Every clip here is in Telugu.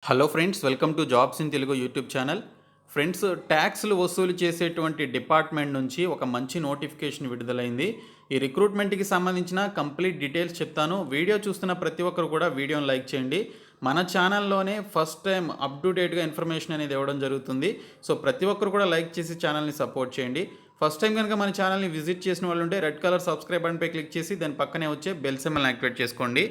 Hello friends, welcome to jobs in Telugu YouTube channel. Friends, ట్యాక్స్లు వసూలు చేసేటువంటి డిపార్ట్మెంట్ నుంచి ఒక మంచి నోటిఫికేషన్ విడుదలైంది. ఈ రిక్రూట్మెంట్కి సంబంధించిన కంప్లీట్ డీటెయిల్స్ చెప్తాను. వీడియో చూస్తున్న ప్రతి ఒక్కరు కూడా వీడియోని లైక్ చేయండి. మన ఛానల్లోనే ఫస్ట్ టైం అప్ టు డేట్గా ఇన్ఫర్మేషన్ అనేది ఇవ్వడం జరుగుతుంది. సో ప్రతి ఒక్కరు కూడా లైక్ చేసి ఛానల్ని సపోర్ట్ చేయండి. ఫస్ట్ టైం కనుక మన ఛానల్ని విజిట్ చేసిన వాళ్ళు ఉంటే రెడ్ కలర్ సబ్స్క్రైబ్ బటన్పై క్లిక్ చేసి దాని పక్కనే వచ్చే బెల్ సింబల్ని యాక్టివేట్ చేసుకోండి.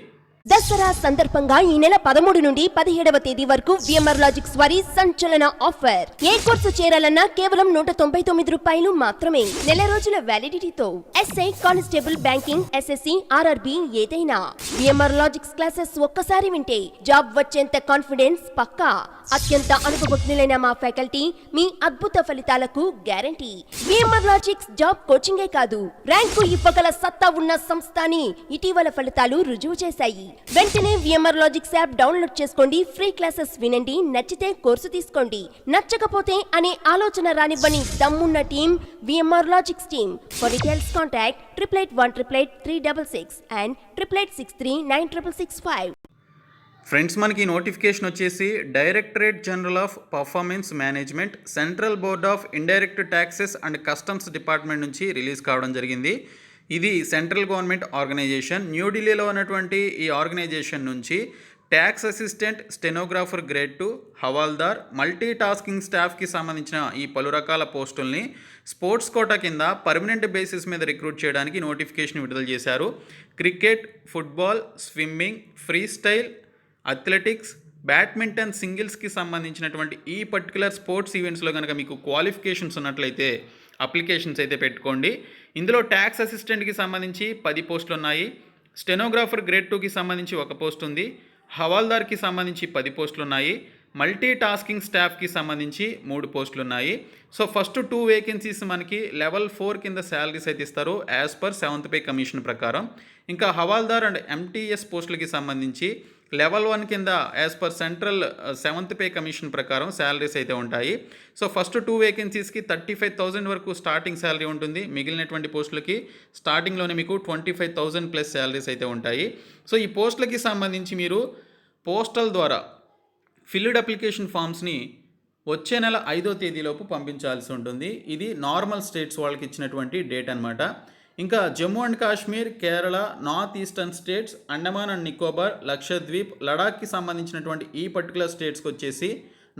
దసరా సందర్భంగా ఈ నెల 13 నుండి 17వ తేదీ వరకు విఎంఆర్ లాజిక్స్ వారి సంచలన ఆఫర్. ఏ కోర్సు చేరాలన్నా కేవలం 199 రూపాయలు మాత్రమే. నెల రోజుల వ్యాలిడిటీతో SI, constable, banking, SSC, RRB ఏదైనా విఎంఆర్ లాజిక్స్ క్లాసెస్ ఒక్కసారి వింటే జాబ్ వచ్చేంత కాన్ఫిడెన్స్ పక్కా. అత్యంత అనుభవజ్ఞులైన మా ఫ్యాకల్టీ మీ అద్భుత ఫలితాలకు గ్యారంటీ. విఎంఆర్ లాజిక్స్ జాబ్ కోచింగే కాదు, ర్యాంకు ఇవ్వగల సత్తా ఉన్న సంస్థ అని ఇటీవల ఫలితాలు రుజువు చేశాయి. వెంటనే విఎంఆర్ లాజిక్స్ యాప్ డౌన్లోడ్ చేసుకోండి. ఫ్రీ క్లాసెస్ వినండి. నచ్చితే కోర్సు తీసుకోండి. నచ్చకపోతే అనే ఆలోచన రానివ్వని దమ్మున్న team VMR logics team. For details contact 88188366 and 88639665. Friends, మనకి నోటిఫికేషన్ వచ్చేసి directorate general of performance management, central board of indirect taxes and customs department నుంచి రిలీజ్ కావడం జరిగింది. ఇది సెంట్రల్ గవర్నమెంట్ ఆర్గనైజేషన్. న్యూఢిల్లీలో ఉన్నటువంటి ఈ ఆర్గనైజేషన్ నుంచి tax assistant, stenographer grade 2, havaldar, multi tasking స్టాఫ్కి సంబంధించిన ఈ పలు రకాల పోస్టుల్ని స్పోర్ట్స్ కోటా కింద పర్మనెంట్ బేసిస్ మీద రిక్రూట్ చేయడానికి నోటిఫికేషన్ విడుదల చేశారు. Cricket, football, swimming, freestyle, athletics, badminton, సింగిల్స్కి సంబంధించినటువంటి ఈ పర్టికులర్ స్పోర్ట్స్ ఈవెంట్స్లో కనుక మీకు క్వాలిఫికేషన్స్ ఉన్నట్లయితే అప్లికేషన్స్ అయితే పెట్టుకోండి. ఇందులో ట్యాక్స్ అసిస్టెంట్కి సంబంధించి 10 పోస్టులు ఉన్నాయి. స్టెనోగ్రాఫర్ గ్రేడ్ 2కి సంబంధించి 1 పోస్ట్ ఉంది. హవాల్దార్కి సంబంధించి 10 పోస్టులు ఉన్నాయి. మల్టీ టాస్కింగ్ స్టాఫ్కి సంబంధించి 3 పోస్టులు ఉన్నాయి. సో ఫస్ట్ 2 వేకెన్సీస్ మనకి లెవెల్ 4 కింద శాలరీస్ అయితే ఇస్తారు as per 7th pay commission ప్రకారం. ఇంకా హవాల్దార్ అండ్ ఎంటీఎస్ పోస్టులకి సంబంధించి లెవెల్ 1 కింద as per central 7th pay commission ప్రకారం శాలరీస్ అయితే ఉంటాయి. సో ఫస్ట్ 2 వేకెన్సీస్కి 35,000 వరకు స్టార్టింగ్ శాలరీ ఉంటుంది. మిగిలినటువంటి పోస్టులకి స్టార్టింగ్లోనే మీకు 25,000 ప్లస్ శాలరీస్ అయితే ఉంటాయి. సో ఈ పోస్టులకి సంబంధించి మీరు పోస్టల్ ద్వారా ఫిల్డ్ అప్లికేషన్ ఫామ్స్ని వచ్చే నెల 5వ తేదీలోపు పంపించాల్సి ఉంటుంది. ఇది నార్మల్ స్టేట్స్ వాళ్ళకి ఇచ్చినటువంటి డేట్ అనమాట. ఇంకా Jammu and Kashmir, Kerala, north eastern states, Andaman and Nicobar, Lakshadweep, లడాఖ్కి సంబంధించినటువంటి ఈ పర్టికులర్ స్టేట్స్కి వచ్చేసి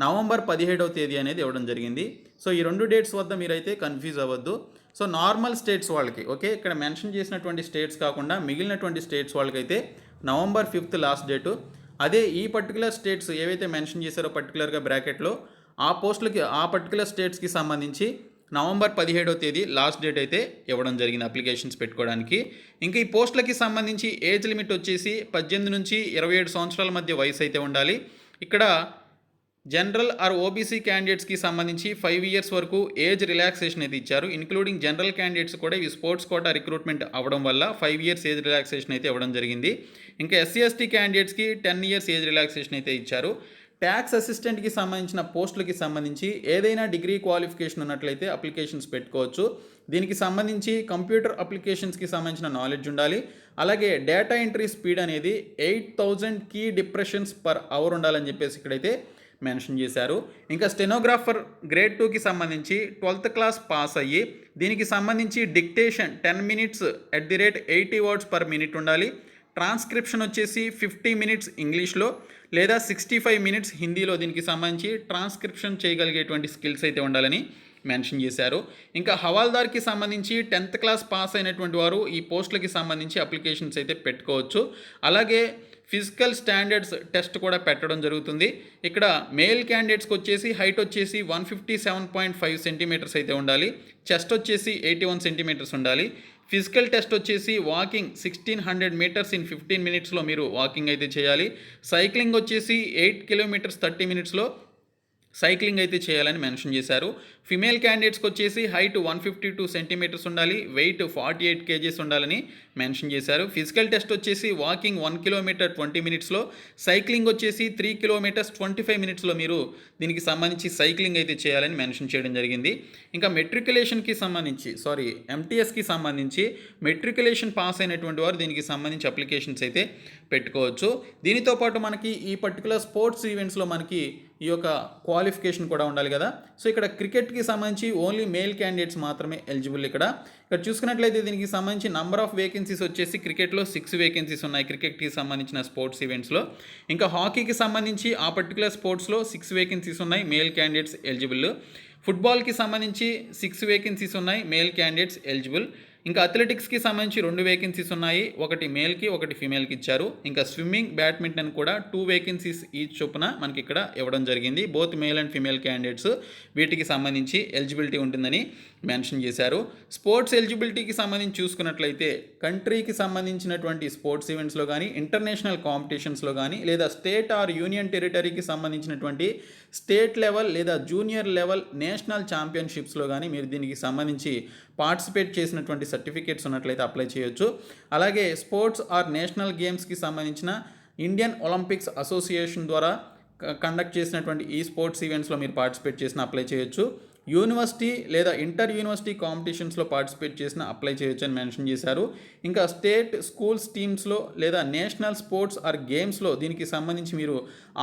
నవంబర్ 17వ తేదీ అనేది ఇవ్వడం జరిగింది. సో ఈ 2 డేట్స్ వద్ద మీరైతే కన్ఫ్యూజ్ అవ్వద్దు. సో నార్మల్ స్టేట్స్ వాళ్ళకి ఓకే, ఇక్కడ మెన్షన్ చేసినటువంటి స్టేట్స్ కాకుండా మిగిలినటువంటి స్టేట్స్ వాళ్ళకైతే నవంబర్ 5th లాస్ట్ డేటు. అదే ఈ పర్టికులర్ స్టేట్స్ ఏవైతే మెన్షన్ చేశారో పర్టికులర్గా బ్రాకెట్లో ఆ పోస్టులకి ఆ పర్టికులర్ స్టేట్స్కి సంబంధించి నవంబర్ 17వ తేదీ లాస్ట్ డేట్ అయితే ఇవ్వడం జరిగింది అప్లికేషన్స్ పెట్టుకోవడానికి. ఇంకా ఈ పోస్టులకి సంబంధించి ఏజ్ లిమిట్ వచ్చేసి 18 నుంచి 27 సంవత్సరాల మధ్య వయసు అయితే ఉండాలి. ఇక్కడ జనరల్ ఆర్ ఓబీసీ క్యాండిడేట్స్కి సంబంధించి 5 years వరకు ఏజ్ రిలాక్సేషన్ అయితే ఇచ్చారు. ఇంక్లూడింగ్ జనరల్ క్యాండిడేట్స్ కూడా ఈ స్పోర్ట్స్ కోటా రిక్రూట్మెంట్ అవ్వడం వల్ల 5 years ఏజ్ రిలాక్సేషన్ అయితే ఇవ్వడం జరిగింది. ఇంకా ఎస్సీ ఎస్టీ క్యాండిడేట్స్కి 10 years ఏజ్ రిలాక్సేషన్ అయితే ఇచ్చారు. ట్యాక్స్ అసిస్టెంట్కి సంబంధించిన పోస్టులకి సంబంధించి ఏదైనా డిగ్రీ క్వాలిఫికేషన్ ఉన్నట్లయితే అప్లికేషన్స్ పెట్టుకోవచ్చు. దీనికి సంబంధించి కంప్యూటర్ అప్లికేషన్స్కి సంబంధించిన నాలెడ్జ్ ఉండాలి. అలాగే డేటా ఎంట్రీ స్పీడ్ అనేది 8,000 కీ డిప్రెషన్స్ పర్ అవర్ ఉండాలని చెప్పేసి ఇక్కడైతే మెన్షన్ చేశారు. ఇంకా స్టెనోగ్రాఫర్ గ్రేడ్ 2కి సంబంధించి 12th క్లాస్ పాస్ అయ్యి దీనికి సంబంధించి dictation 10 minutes @80 words per minute ఉండాలి. ట్రాన్స్క్రిప్షన్ వచ్చేసి 50 minutes ఇంగ్లీష్లో లేదా 65 minutes హిందీలో దీనికి సంబంధించి ట్రాన్స్క్రిప్షన్ చేయగలిగేటువంటి స్కిల్స్ అయితే ఉండాలని మెన్షన్ చేశారు. ఇంకా హవాల్దార్కి సంబంధించి 10th క్లాస్ పాస్ అయినటువంటి వారు ఈ పోస్టులకి సంబంధించి అప్లికేషన్స్ అయితే పెట్టుకోవచ్చు. అలాగే ఫిజికల్ స్టాండర్డ్స్ టెస్ట్ కూడా పెట్టడం జరుగుతుంది. ఇక్కడ మేల్ క్యాండిడేట్స్కి వచ్చేసి హైట్ వచ్చేసి 157.5 centimeters అయితే ఉండాలి. చెస్ట్ వచ్చేసి 81 centimeters ఉండాలి. ఫిజికల్ టెస్ట్ వచ్చేసి వాకింగ్ 1600 meters in 15 minutesలో మీరు వాకింగ్ అయితే చేయాలి. సైక్లింగ్ వచ్చేసి 8 kilometers 30 minutesలో సైక్లింగ్ అయితే చేయాలని మెన్షన్ చేశారు. ఫిమేల్ క్యాండిడేట్స్కి వచ్చేసి హైట్ 152 సెంటీమీటర్స్ ఉండాలి, వెయిట్ 48 కేజీస్ ఉండాలని మెన్షన్ చేశారు. ఫిజికల్ టెస్ట్ వచ్చేసి వాకింగ్ 1 కిలోమీటర్ 20 మినిట్స్లో, సైక్లింగ్ వచ్చేసి 3 కిలోమీటర్స్ 25 మినిట్స్లో మీరు దీనికి సంబంధించి సైక్లింగ్ అయితే చేయాలని మెన్షన్ చేయడం జరిగింది. ఇంకా మెట్రికులేషన్కి సంబంధించి ఎంటీఎస్కి సంబంధించి మెట్రికులేషన్ పాస్ అయినటువంటి వారు దీనికి సంబంధించి అప్లికేషన్స్ అయితే పెట్టుకోవచ్చు. దీనితో పాటు మనకి ఈ పర్టికులర్ స్పోర్ట్స్ ఈవెంట్స్లో మనకి ఈ యొక్క క్వాలిఫికేషన్ కూడా ఉండాలి కదా. సో ఇక్కడ క్రికెట్కి సంబంధించి ఓన్లీ మేల్ క్యాండిడేట్స్ మాత్రమే ఎలిజిబుల్. ఇక్కడ చూసుకున్నట్లయితే దీనికి సంబంధించి నంబర్ ఆఫ్ వేకెన్సీస్ వచ్చేసి క్రికెట్లో 6 వేకెన్సీస్ ఉన్నాయి క్రికెట్కి సంబంధించిన స్పోర్ట్స్ ఈవెంట్స్లో. ఇంకా హాకీకి సంబంధించి ఆ పర్టికులర్ స్పోర్ట్స్లో 6 వేకెన్సీస్ ఉన్నాయి, మేల్ క్యాండిడేట్స్ ఎలిజిబుల్. ఫుట్బాల్కి సంబంధించి 6 వేకెన్సీస్ ఉన్నాయి, మేల్ క్యాండిడేట్స్ ఎలిజిబుల్. ఇంకా అథ్లెటిక్స్కి సంబంధించి 2 వేకెన్సీస్ ఉన్నాయి, ఒకటి మేల్కి ఒకటి ఫీమేల్కి ఇచ్చారు. ఇంకా స్విమ్మింగ్, బ్యాడ్మింటన్ కూడా 2 వేకెన్సీస్ ఈచ్ చొప్పున మనకి ఇక్కడ ఇవ్వడం జరిగింది. Both male and female candidates వీటికి సంబంధించి ఎలిజిబిలిటీ ఉంటుందని మెన్షన్ చేశారు. స్పోర్ట్స్ ఎలిజిబిలిటీకి సంబంధించి చూసుకున్నట్లయితే కంట్రీకి సంబంధించినటువంటి స్పోర్ట్స్ ఈవెంట్స్లో కానీ, ఇంటర్నేషనల్ కాంపిటీషన్స్లో కానీ, లేదా స్టేట్ ఆర్ యూనియన్ టెరిటరీకి సంబంధించినటువంటి స్టేట్ లెవెల్ లేదా జూనియర్ లెవెల్ నేషనల్ ఛాంపియన్షిప్స్లో కానీ మీరు దీనికి సంబంధించి పార్టిసిపేట్ చేసినటువంటి సర్టిఫికేట్స్ ఉన్నట్లయితే అప్లై చేయొచ్చు. అలాగే స్పోర్ట్స్ ఆర్ నేషనల్ గేమ్స్కి సంబంధించిన ఇండియన్ ఒలింపిక్స్ అసోసియేషన్ ద్వారా కండక్ట్ చేసినటువంటి ఈ స్పోర్ట్స్ ఈవెంట్స్లో మీరు పార్టిసిపేట్ చేసిన అప్లై చేయొచ్చు. యూనివర్సిటీ లేదా ఇంటర్ యూనివర్సిటీ కాంపిటీషన్స్లో పార్టిసిపేట్ చేసిన అప్లై చేయొచ్చు అని మెన్షన్ చేశారు. ఇంకా స్టేట్ స్కూల్స్ టీమ్స్లో లేదా నేషనల్ స్పోర్ట్స్ ఆర్ గేమ్స్లో దీనికి సంబంధించి మీరు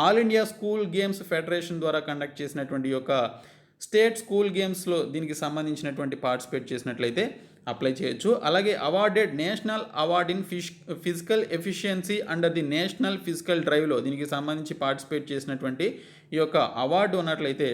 all India school games federation ద్వారా కండక్ట్ చేసినటువంటి యొక్క స్టేట్ స్కూల్ గేమ్స్లో దీనికి సంబంధించినటువంటి పార్టిసిపేట్ చేసినట్లయితే అప్లై చేయొచ్చు. అలాగే awarded national award in physical efficiency under the national physical డ్రైవ్లో దీనికి సంబంధించి పార్టిసిపేట్ చేసినటువంటి ఈ యొక్క అవార్డు ఉన్నట్లయితే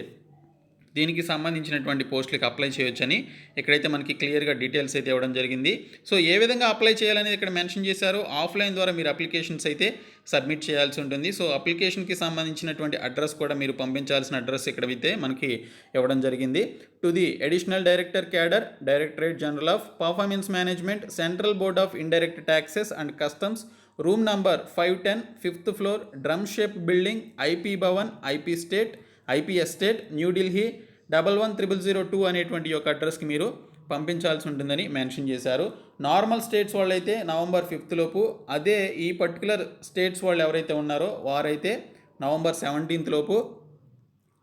దీనికి సంబంధించినటువంటి పోస్టులకు అప్లై చేయొచ్చని ఇక్కడైతే మనకి క్లియర్గా డీటెయిల్స్ అయితే ఇవ్వడం జరిగింది. సో ఏ విధంగా అప్లై చేయాలనేది ఇక్కడ మెన్షన్ చేశారు. ఆఫ్లైన్ ద్వారా మీరు అప్లికేషన్స్ అయితే సబ్మిట్ చేయాల్సి ఉంటుంది. సో అప్లికేషన్కి సంబంధించినటువంటి అడ్రస్ కూడా మీరు పంపించాల్సిన అడ్రస్ ఇక్కడ అయితే మనకి ఇవ్వడం జరిగింది. To the additional director cadre, directorate general of performance management, central board of indirect taxes and customs, room number 510, 5th floor, drum shape building, IP Bhavan, IP estate, New Delhi 110002 అనేటువంటి యొక్క అడ్రస్కి మీరు పంపించాల్సి ఉంటుందని మెన్షన్ చేశారు. నార్మల్ స్టేట్స్ వాళ్ళు అయితే November 5th లోపు, అదే ఈ పర్టికులర్ స్టేట్స్ వాళ్ళు ఎవరైతే ఉన్నారో వారైతే November 17th లోపు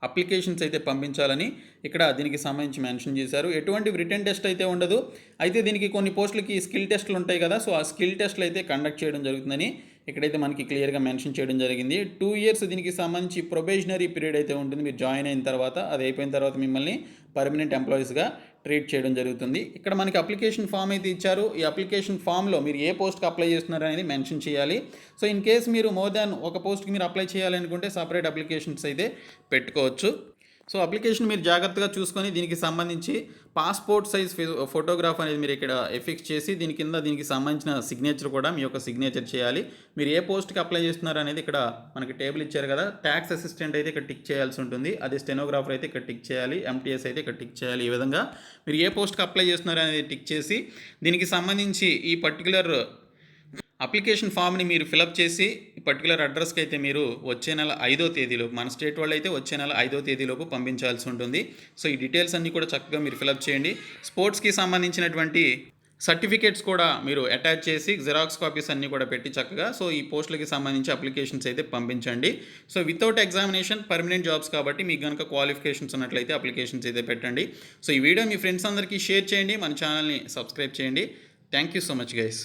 అప్లికేషన్స్ అయితే పంపించాలని ఇక్కడ దీనికి సంబంధించి మెన్షన్ చేశారు. ఎటువంటి రిటన్ టెస్ట్ అయితే ఉండదు. అయితే దీనికి కొన్ని పోస్టులకి స్కిల్ టెస్టులు ఉంటాయి కదా, సో ఆ స్కిల్ టెస్టులు అయితే కండక్ట్ చేయడం జరుగుతుందని ఇక్కడైతే మనకి క్లియర్గా మెన్షన్ చేయడం జరిగింది. 2 years దీనికి సంబంధించి ప్రొబేషనరీ పీరియడ్ అయితే ఉంటుంది. మీరు జాయిన్ అయిన తర్వాత అది అయిపోయిన తర్వాత మిమ్మల్ని పర్మనెంట్ ఎంప్లాయీస్గా ట్రీట్ చేయడం జరుగుతుంది. ఇక్కడ మనకి అప్లికేషన్ ఫామ్ అయితే ఇచ్చారు. ఈ అప్లికేషన్ ఫామ్లో మీరు ఏ పోస్ట్కి అప్లై చేస్తున్నారు అనేది మెన్షన్ చేయాలి. సో ఇన్ కేస్ మీరు మోర్ దాన్ ఒక పోస్ట్కి మీరు అప్లై చేయాలనుకుంటే సపరేట్ అప్లికేషన్స్ అయితే పెట్టుకోవచ్చు. సో అప్లికేషన్ మీరు జాగ్రత్తగా చూసుకొని దీనికి సంబంధించి పాస్పోర్ట్ సైజ్ ఫోటోగ్రాఫ్ అనేది మీరు ఇక్కడ ఎఫిక్స్ చేసి దీని కింద దీనికి సంబంధించిన సిగ్నేచర్ కూడా మీ యొక్క సిగ్నేచర్ చేయాలి. మీరు ఏ పోస్ట్కి అప్లై చేస్తున్నారు అనేది ఇక్కడ మనకి టేబుల్ ఇచ్చారు కదా, ట్యాక్స్ అసిస్టెంట్ అయితే ఇక్కడ టిక్ చేయాల్సి ఉంటుంది, అదే స్టెనోగ్రాఫర్ అయితే ఇక్కడ టిక్ చేయాలి, ఎంటీఎస్ అయితే ఇక్కడ టిక్ చేయాలి. ఈ విధంగా మీరు ఏ పోస్ట్కి అప్లై చేస్తున్నారు అనేది టిక్ చేసి దీనికి సంబంధించి ఈ పర్టికులర్ అప్లికేషన్ ఫామ్ని మీరు ఫిలప్ చేసి ఈ పర్టికులర్ అడ్రస్కి అయితే మీరు వచ్చే నెల 5వ తేదీలోపు, మన స్టేట్ వాళ్ళు అయితే వచ్చే నెల 5వ తేదీలోపు పంపించాల్సి ఉంటుంది. సో ఈ డీటెయిల్స్ అన్నీ కూడా చక్కగా మీరు ఫిలప్ చేయండి. స్పోర్ట్స్కి సంబంధించినటువంటి సర్టిఫికేట్స్ కూడా మీరు అటాచ్ చేసి జిరాక్స్ కాపీస్ అన్నీ కూడా పెట్టి చక్కగా సో ఈ పోస్టులకి సంబంధించి అప్లికేషన్స్ అయితే పంపించండి. So without examination permanent jobs కాబట్టి మీకు కనుక క్వాలిఫికేషన్స్ ఉన్నట్లయితే అప్లికేషన్స్ అయితే పెట్టండి. సో ఈ వీడియో మీ ఫ్రెండ్స్ అందరికీ షేర్ చేయండి, మన ఛానల్ని సబ్స్క్రైబ్ చేయండి. Thank you so much guys.